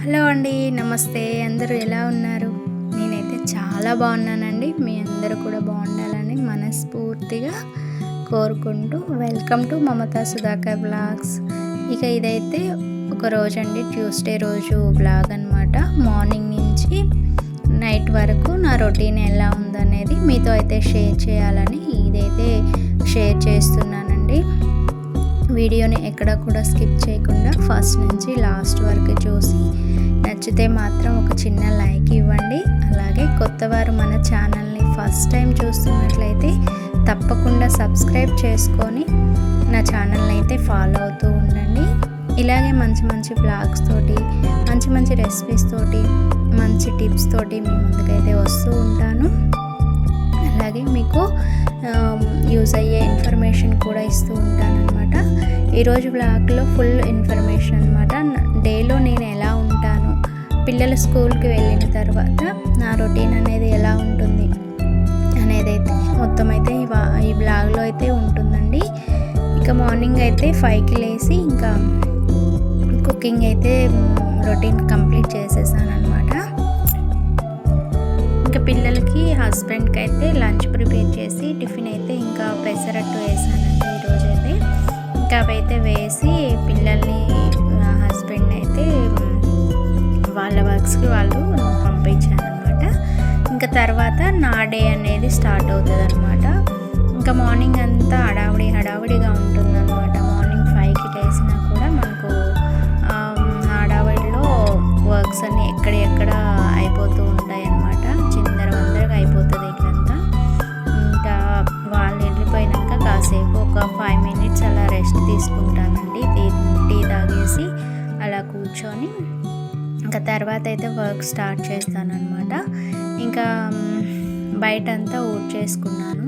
Hello అండి, నమస్తే. అందరూ ఎలా ఉన్నారు? నేనైతే చాలా బాగున్నానండి. మీ అందరూ కూడా బాగుండాలని మనస్ఫూర్తిగా కోరుకుంటూ welcome to Mamata Sudhakar blogs. ఇక ఇదైతే ఒక రోజు అండి, ట్యూస్డే రోజు బ్లాగ్ అనమాట. మార్నింగ్ నుంచి నైట్ వరకు నా రొటీన్ ఎలా ఉందనేది మీతో అయితే షేర్ చేయాలని ఇదైతే షేర్ చేస్తున్నానండి. వీడియోని ఎక్కడ కూడా స్కిప్ చేయకుండా ఫస్ట్ నుంచి లాస్ట్ వరకు చూసి నచ్చితే మాత్రం ఒక చిన్న లైక్ ఇవ్వండి. అలాగే కొత్తవారు మన ఛానల్ని ఫస్ట్ టైం చూస్తున్నట్లయితే తప్పకుండా సబ్స్క్రైబ్ చేసుకొని నా ఛానల్ని అయితే ఫాలో అవుతూ ఉండండి. ఇలాగే మంచి మంచి బ్లాగ్స్ తోటి, మంచి మంచి రెసిపీస్ తోటి, మంచి టిప్స్ తోటి మీ ముందుకైతే వస్తూ ఉంటాను. అలాగే మీకు యూజ్ అయ్యే ఇన్ఫర్మేషన్ కూడా ఇస్తూ ఉంటాను అనమాట. ఈరోజు బ్లాగ్లో ఫుల్ ఇన్ఫర్మేషన్ అనమాట. డేలో నేను ఎలా ఉంటాను, పిల్లలు స్కూల్కి వెళ్ళిన తర్వాత నా రొటీన్ అనేది ఎలా ఉంటుంది అనేది అయితే మొత్తం అయితే ఈ బ్లాగ్లో అయితే ఉంటుందండి. ఇక మార్నింగ్ అయితే 5కి లేసి ఇంకా కుకింగ్ అయితే రొటీన్ కంప్లీట్ చేసేసాను అనమాట. ఇంకా పిల్లలకి హస్బెండ్కి అయితే లంచ్ ప్రిపేర్ చేసి టిఫిన్ అయితే ఇంకా పెసరట్టు వేసానండి ఈరోజైతే. ఇంకా అవైతే వేసి పిల్లల్ని హస్బెండ్ అయితే వాళ్ళ వర్క్స్కి వాళ్ళు పంపించాను అనమాట. ఇంకా తర్వాత నా డే అనేది స్టార్ట్ అవుతుంది అనమాట. ఇంకా మార్నింగ్ అంతా హడావుడిగా ఉంటుంది అనమాట. మార్నింగ్ 5కి లేసినా కూడా మనకు హడావుడిలో వర్క్స్ అన్నీ ఎక్కడ అయిపోతూ ఉంటాయి అన్నమాట. చిందరవందరగా అయిపోతుంది ఇట్లంతా. ఇంకా వాళ్ళు వెళ్ళిపోయినాక కాసేపు ఒక 5 minutes అలా రెస్ట్ తీసుకుంటానండి. టీ తాగేసి అలా కూర్చొని ఇంకా తర్వాత అయితే వర్క్ స్టార్ట్ చేస్తానన్నమాట. ఇంకా బయటంతా ఊడ్చేసుకున్నాను.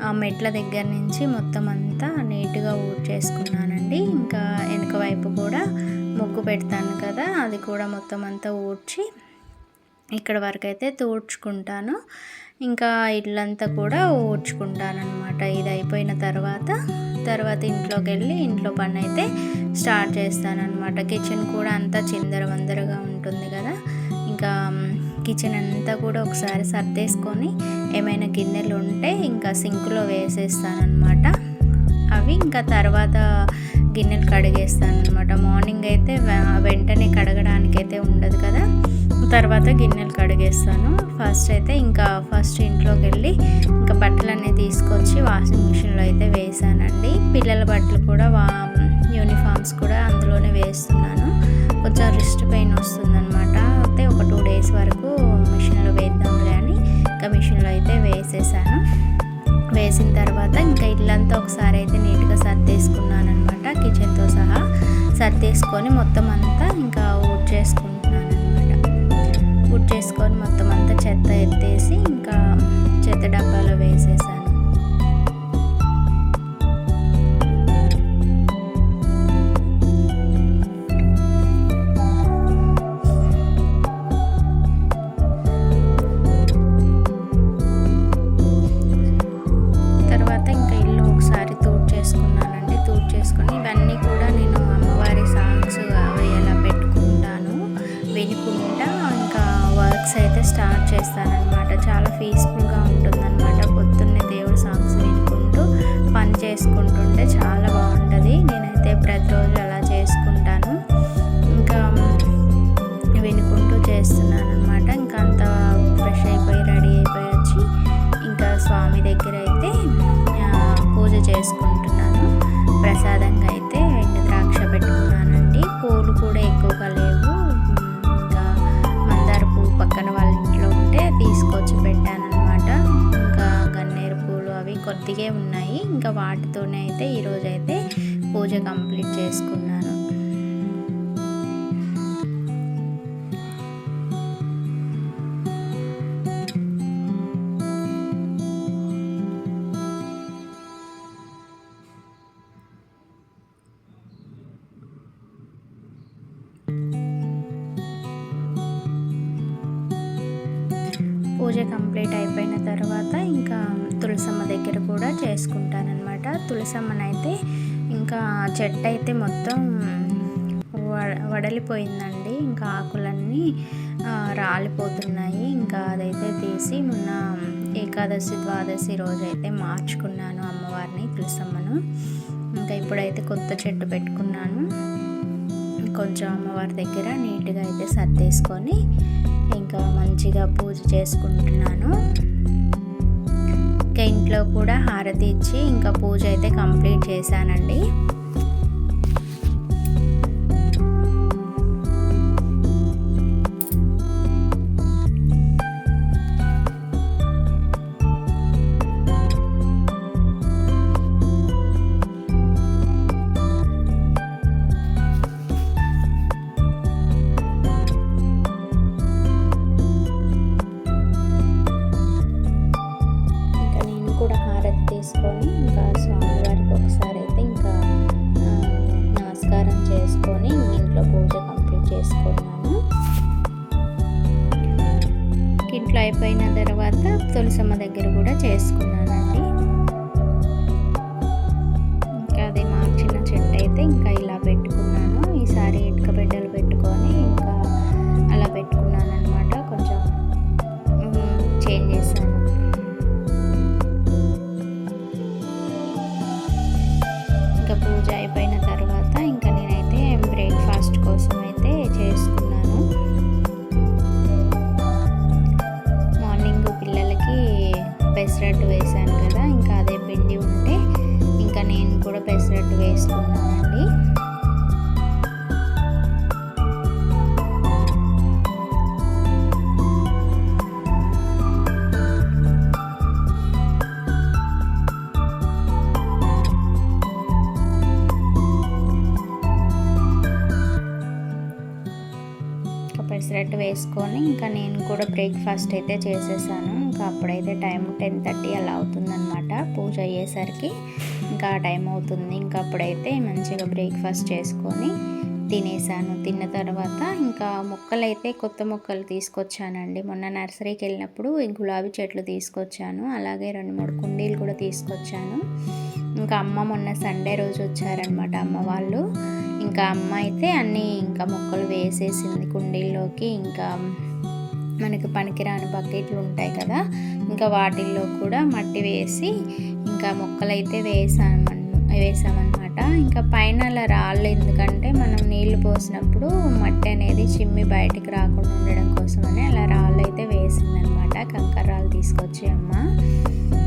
ఆ మెట్ల దగ్గర నుంచి మొత్తం అంతా నీట్గా ఊడ్చేసుకున్నానండి. ఇంకా వెనక వైపు కూడా ముగ్గు పెడతాను కదా, అది కూడా మొత్తం అంతా ఊడ్చి ఇక్కడ వరకు అయితే తూడ్చుకుంటాను. ఇంకా ఇల్లంతా కూడా ఊడ్చుకుంటాను అనమాట. ఇది అయిపోయిన తర్వాత ఇంట్లోకి వెళ్ళి ఇంట్లో పని అయితే స్టార్ట్ చేస్తానన్నమాట. కిచెన్ కూడా అంతా చిందరవందరగా ఉంటుంది కదా. ఇంకా కిచెన్ అంతా కూడా ఒకసారి సర్దేసుకొని ఏమైనా గిన్నెలు ఉంటే ఇంకా సింక్లో వేసేస్తానన్నమాట. అవి ఇంకా తర్వాత గిన్నెలు కడిగేస్తానన్నమాట. మార్నింగ్ అయితే వెంటనే కడగడానికైతే ఉండదు కదా, తర్వాత గిన్నెలు కడిగేస్తాను. ఫస్ట్ ఇంట్లోకి వెళ్ళి ఇంకా బట్టలన్నీ తీసుకొచ్చి వాషింగ్ మిషన్లో అయితే వేసానండి. పిల్లల బట్టలు కూడా యూనిఫామ్స్ కూడా అందులోనే వేస్తున్నాను. కొంచెం రిస్ట్ పెయిన్ వస్తుందన్నమాట. అయితే ఒక 2 days వరకు మిషన్లో వేద్దాంలే అని ఇంకా మిషన్లో అయితే వేసేసాను. వేసిన తర్వాత ఇంకా ఇల్లంతా ఒకసారి అయితే నీట్గా సర్దేసుకున్నాను అనమాట. కిచెన్తో సహా సర్దేసుకొని మొత్తం అంతా ఇంకా ఊడ్చేసుకుంటున్నాను అనమాట. ఊడ్చేసుకొని మొత్తం అంతా చెత్త ఎత్తేసి ఇంకా చెత్త డబ్బాలో వేసేసాను. తర్వాత ఇంకా ఇల్లు ఒకసారి తూడ్చేసుకున్నానండి. తూడ్చేసుకొని ఇవన్నీ కూడా నేను అమ్మవారి సాంగ్స్ అవి ఎలా పెట్టుకుంటాను వినుకుంటా ఇంకా వర్క్స్ అయితే స్టార్ట్ చేస్తానన్నమాట. చాలా పీస్ఫుల్గా ఉంటుందన్నమాట. పొద్దున్నే దేవుడి సాంగ్స్ వినుకుంటూ పని చేసుకుంటుంటే చాలా బాగుంటుంది. నేనైతే ప్రతిరోజు అలా చేసుకుంటాను. ఇంకా వినుకుంటూ చేస్తున్నాను అనమాట. ఇంకా అంతా ఫ్రెష్ అయిపోయి రెడీ అయిపోయి వచ్చి ఇంకా స్వామి దగ్గర అయితే పూజ చేసుకుంటున్నాను. ప్రసాదంగా అయితే ఎండు ద్రాక్ష పెట్టుకున్నానండి. పూలు కూడా ఎక్కువగా లేవు. ఇంకా మందార పువ్వు పక్కన వాళ్ళ ఇంట్లో ఉంటే తీసుకొచ్చి పెట్టాను అనమాట. ఇంకా గన్నేరు పూలు అవి కొద్దిగా ఉన్నాయి. ఇంకా వాటితోనే అయితే ఈరోజు అయితే పూజ కంప్లీట్ చేసుకున్నాను. పూజ కంప్లీట్ అయిపోయిన తర్వాత ఇంకా తులసమ్మ దగ్గర కూడా చేసుకుంటానన్నమాట. తులసమ్మనైతే ఇంకా చెట్టు అయితే మొత్తం వడలిపోయిందండి. ఇంకా ఆకులన్నీ రాలిపోతున్నాయి. ఇంకా అదైతే తీసి మొన్న ఏకాదశి ద్వాదశి రోజైతే మార్చుకున్నాను అమ్మవారిని, తులసమ్మను. ఇంకా ఇప్పుడైతే కొత్త చెట్టు పెట్టుకున్నాను. కొంచెం అమ్మవారి దగ్గర నీట్గా అయితే సర్దేసుకొని ఇంకా మంచిగా పూజ చేసుకుంటున్నాను. ఇంకా ఇంట్లో కూడా హారతి ఇచ్చి ఇంకా పూజ అయితే కంప్లీట్ చేశానండి. తీసుకొని ఇంకా స్వామివారికి ఒకసారి అయితే ఇంకా నమస్కారం చేసుకొని ఇంట్లో పూజ కంప్లీట్ చేసుకున్నాను. ఇంట్లో అయిపోయిన తర్వాత తులసమ్మ దగ్గర కూడా చేసుకున్నానండి. ఇంకా అది మార్చిన చెట్టు అయితే ఇంకా ఇలా పెట్టుకున్నాను. ఈసారి ఇటుక బిడ్డలు పెట్టుకొని ఇంకా అలా పెట్టుకున్నాను అనమాట. కొంచెం చేంజ్ చేశాను. పూజ అయిపోయిన తర్వాత ఇంకా నేనైతే బ్రేక్ఫాస్ట్ కోసం అయితే చేసుకున్నాను. మార్నింగ్ పిల్లలకి పెసరట్టు వేసాను కదా, ఇంకా అదే పిండి ఉంటే ఇంకా నేను కూడా పెసరట్టు వేసుకున్నానండి. పెసరట్టు వేసుకొని ఇంకా నేను కూడా బ్రేక్ఫాస్ట్ అయితే చేసేసాను. ఇంకా అప్పుడైతే టైం 10:30 అలా అవుతుందన్నమాట. పూజ అయ్యేసరికి ఇంకా టైం అవుతుంది. ఇంకా అప్పుడైతే మంచిగా బ్రేక్ఫాస్ట్ చేసుకొని తినేసాను. తిన్న తర్వాత ఇంకా మొక్కలైతే కొత్త మొక్కలు తీసుకొచ్చానండి. మొన్న నర్సరీకి వెళ్ళినప్పుడు గులాబీ చెట్లు తీసుకొచ్చాను. అలాగే 2-3 కుండీలు కూడా తీసుకొచ్చాను. ఇంకా అమ్మ మొన్న సండే రోజు వచ్చారనమాట అమ్మ వాళ్ళు. ఇంకా అమ్మ అయితే అన్నీ ఇంకా మొక్కలు వేసేసింది కుండీల్లోకి. ఇంకా మనకి పనికిరాని బకెట్లు ఉంటాయి కదా, ఇంకా వాటిల్లో కూడా మట్టి వేసి ఇంకా మొక్కలైతే వేసామన్నమాట. ఇంకా పైన అలా రాళ్ళు, ఎందుకంటే మనం నీళ్లు పోసినప్పుడు మట్టి అనేది చిమ్మి బయటికి రాకుండా ఉండడం కోసమని అలా రాళ్ళు అయితే వేసిందనమాట. కంకర రాళ్ళు తీసుకొచ్చి అమ్మ.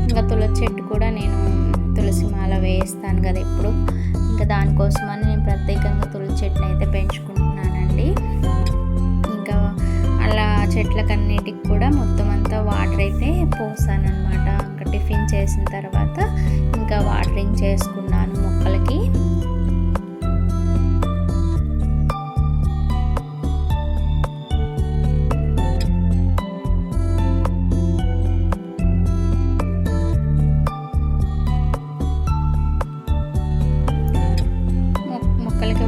ఇంకా తులసి చెట్టు కూడా నేను తులసి మాల వేస్తాను కదా ఎప్పుడు, ఇంకా దానికోసమని నేను ప్రత్యేకంగా తులసి చెట్టుని అయితే పెంచుకుంటున్నానండి. ఇంకా అలా చెట్లకన్నిటికి కూడా మొత్తం అంతా వాటర్ అయితే పోసాను అనమాట. ఇంకా టిఫిన్ చేసిన తర్వాత ఇంకా వాటరింగ్ చేసుకున్నాను మొక్కలకి.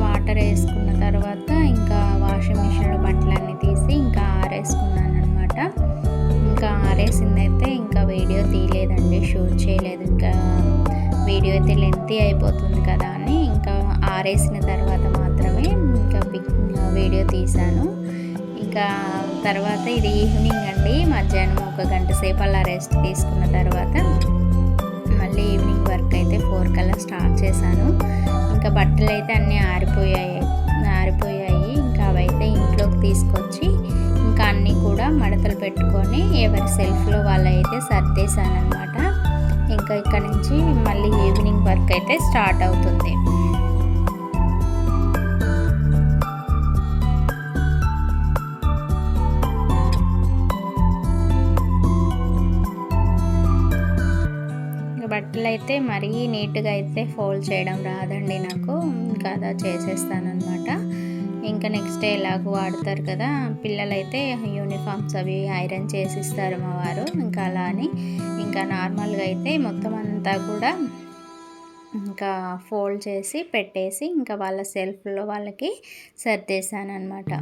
వాటర్ వేసుకున్న తర్వాత ఇంకా వాషింగ్ మిషన్లో బట్టలన్నీ తీసి ఇంకా ఆరేసుకున్నాను అనమాట. ఇంకా ఆరేసిందైతే ఇంకా వీడియో తీయలేదండి, షూట్ చేయలేదు. ఇంకా వీడియో అయితే లెంతీ అయిపోతుంది కదా అని ఇంకా ఆరేసిన తర్వాత మాత్రమే ఇంకా వీడియో తీశాను. ఇంకా తర్వాత ఇది ఈవినింగ్ అండి, మధ్యాహ్నం 1 గంట సేపు అలా రెస్ట్ తీసుకున్న తర్వాత మళ్ళీ ఈవినింగ్ వర్క్ అయితే 4 కల్లా స్టార్ట్ చేశాను. ఇంకా బట్టలు అయితే అన్నీ ఆరిపోయాయి. ఇంకా అవైతే ఇంట్లోకి తీసుకొచ్చి ఇంకా అన్నీ కూడా మడతలు పెట్టుకొని ఎవరి సెల్ఫ్లో వాళ్ళైతే సర్దేశాను అనమాట. ఇంకా ఇక్కడ నుంచి మళ్ళీ ఈవినింగ్ వర్క్ అయితే స్టార్ట్ అవుతుంది. బట్టలు అయితే మరీ నీట్గా అయితే ఫోల్డ్ చేయడం రాదండి నాకు. ఇంకా అలా చేసేస్తానమాట. ఇంకా నెక్స్ట్ డే ఎలాగో వాడతారు కదా పిల్లలైతే, యూనిఫామ్స్ అవి ఐరన్ చేసిస్తారు మా వారు. ఇంకా అలా అని ఇంకా నార్మల్గా అయితే మొత్తం అంతా కూడా ఇంకా ఫోల్డ్ చేసి పెట్టేసి ఇంకా వాళ్ళ సెల్ఫ్లో వాళ్ళకి సర్దేశాను అనమాట.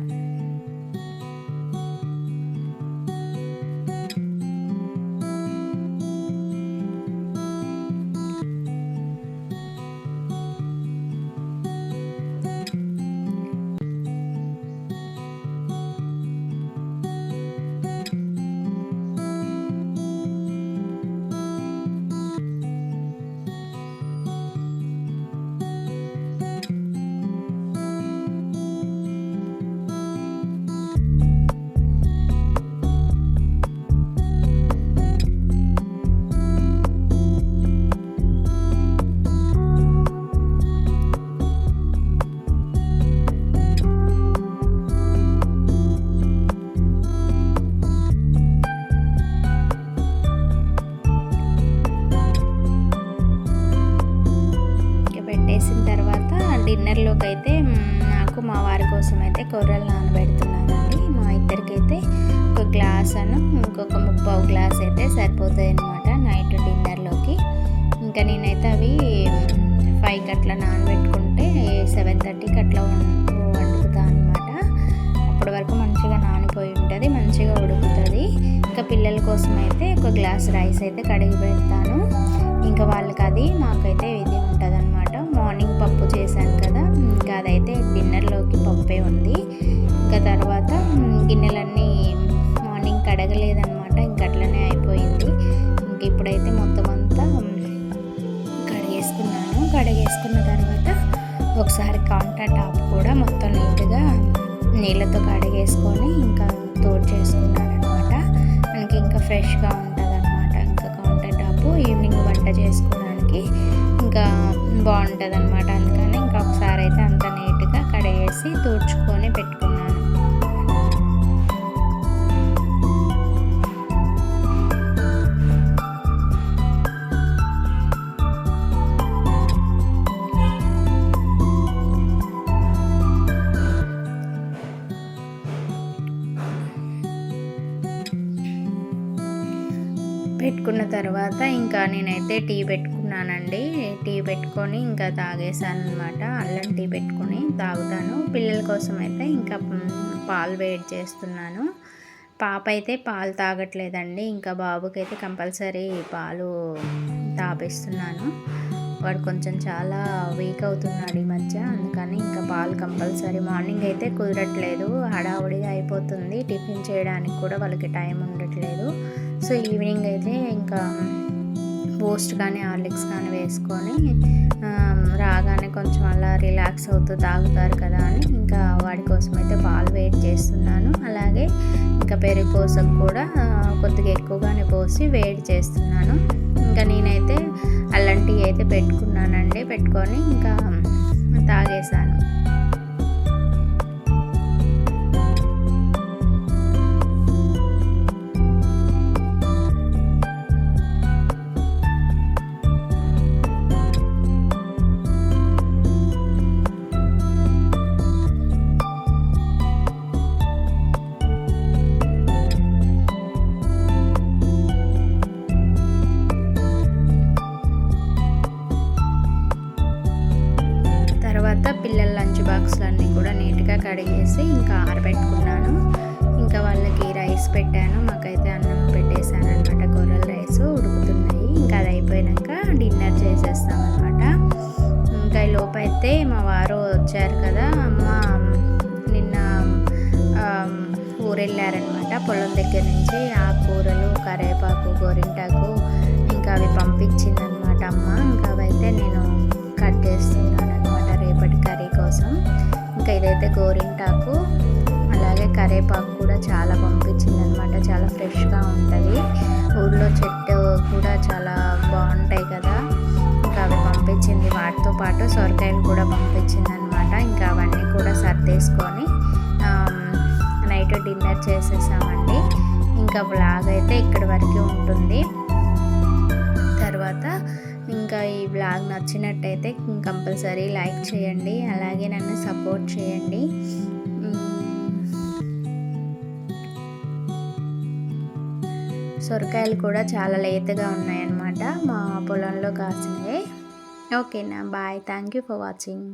కొర్రలు నానబెడుతున్నానండి. మా ఇద్దరికైతే ఒక గ్లాస్ ఇంకొక 3/4 గ్లాస్ అయితే సరిపోతాయి అన్నమాట నైట్ డిన్నర్లోకి. ఇంకా నేనైతే అవి 5కి అట్లా నానబెట్టుకుంటే 7:30కి అట్లా వండుకుతాను అనమాట. అప్పటి వరకు మంచిగా నానిపోయి ఉంటుంది, మంచిగా ఉడుకుతుంది. ఇంకా పిల్లల కోసం అయితే ఒక గ్లాస్ రైస్ అయితే కడిగి పెడతాను. ఇంకా వాళ్ళకి అది, మాకైతే ఇది ఉంటుంది అనమాట. మార్నింగ్ పప్పు చేశాను కదా, ఇంకా అదైతే డిన్నర్లోకి పప్పే ఉంది. ఇంకా తర్వాత గిన్నెలన్నీ మార్నింగ్ కడగలేదన్నమాట, ఇంక అట్లనే అయిపోయింది. ఇంక ఇప్పుడైతే మొత్తం అంతా కడిగేసుకున్న తర్వాత ఒకసారి కౌంటర్ టాప్ కూడా మొత్తం నీట్గా నీళ్ళతో కడిగేసుకొని ఇంకా చేసుకున్నాను అనమాట. మనకి ఇంకా ఫ్రెష్గా ఉంటుంది అనమాట. ఇంకా కౌంటర్ టాప్ ఈవినింగ్ వంట చేసుకోవడానికి ఇంకా బాగుంటుంది అనమాట. అందుకని ఇంకా ఒకసారి అయితే అంత నీట్గా కడిగేసి తుడుచుకొని పెట్టుకున్నాను. పెట్టుకున్న తర్వాత ఇంకా నేనైతే టీ పెట్టుకున్నానండి. టీ పెట్టుకొని ఇంకా తాగేసాను అనమాట. అల్లం టీ పెట్టుకొని తాగుతాను. పిల్లల కోసం అయితే ఇంకా పాలు వేడి చేస్తున్నాను. పాప అయితే పాలు తాగట్లేదండి. ఇంకా బాబుకి అయితే కంపల్సరీ పాలు తాపిస్తున్నాను. వాడు కొంచెం చాలా వీక్ అవుతున్నాడు ఈ మధ్య, అందుకని ఇంకా పాలు కంపల్సరీ. మార్నింగ్ అయితే కుదరట్లేదు, హడావుడిగా అయిపోతుంది. టిఫిన్ చేయడానికి కూడా వాళ్ళకి టైం ఉండట్లేదు. సో ఈవినింగ్ అయితే ఇంకా బూస్ట్ కానీ హార్లిక్స్ కానీ వేసుకొని రాగానే కొంచెం అలా రిలాక్స్ అవుతూ తాగుతారు కదా అని ఇంకా వాడి కోసం అయితే పాలు వేడి చేస్తున్నాను. అలాగే ఇంకా పెరుగు కోసం కూడా కొద్దిగా ఎక్కువగానే పోసి వేడి చేస్తున్నాను. ఇంకా నేనైతే అల్లం టీ అయితే పెట్టుకున్నానండి. పెట్టుకొని ఇంకా తాగేసాను. పిల్లల లంచ్ బాక్స్లన్నీ కూడా నీట్గా కడిగేసి ఇంకా ఆరబెట్టుకున్నాను. ఇంకా వాళ్ళకి రైస్ పెట్టాను, మాకైతే అన్నం పెట్టేశాను అనమాట. కొర్రల రైస్ ఉడుకుతున్నాయి. ఇంకా అది అయిపోయాక డిన్నర్ చేసేస్తాం అనమాట. ఇంకా ఈ లోపైతే మా వారు వచ్చారు కదా, అమ్మ నిన్న ఊరెళ్ళారనమాట. పొలం దగ్గర నుంచి ఆకుకూరలు, కరివేపాకు, గోరింటాకు ఇంకా అవి పంపించిందనమాట అమ్మ. ఇంకా అవైతే నేను కట్ చేస్తున్నాను రేపటి కర్రీ కోసం. ఇంకా ఇదైతే గోరింటాకు, అలాగే కరివేపాకు కూడా చాలా పంపించింది అనమాట. చాలా ఫ్రెష్గా ఉంటుంది. ఊళ్ళో చెట్టు కూడా చాలా బాగుంటాయి కదా, ఇంకా అవి పంపించింది. వాటితో పాటు సొరకాయలు కూడా పంపించింది అనమాట. ఇంకా అవన్నీ కూడా సర్దేసుకొని నైట్ డిన్నర్ చేసేసామండి. ఇంకా బ్లాగ్ అయితే ఇక్కడి వరకు ఉంటుంది. తర్వాత ఇంకా ఈ బ్లాగ్ నచ్చినట్టయితే కంపల్సరీ లైక్ చేయండి, అలాగే నన్ను సపోర్ట్ చేయండి. సొరకాయలు కూడా చాలా లేతగా ఉన్నాయన్నమాట, మా పొలంలో కాసినవే. ఓకేనా, bye, thank you for watching.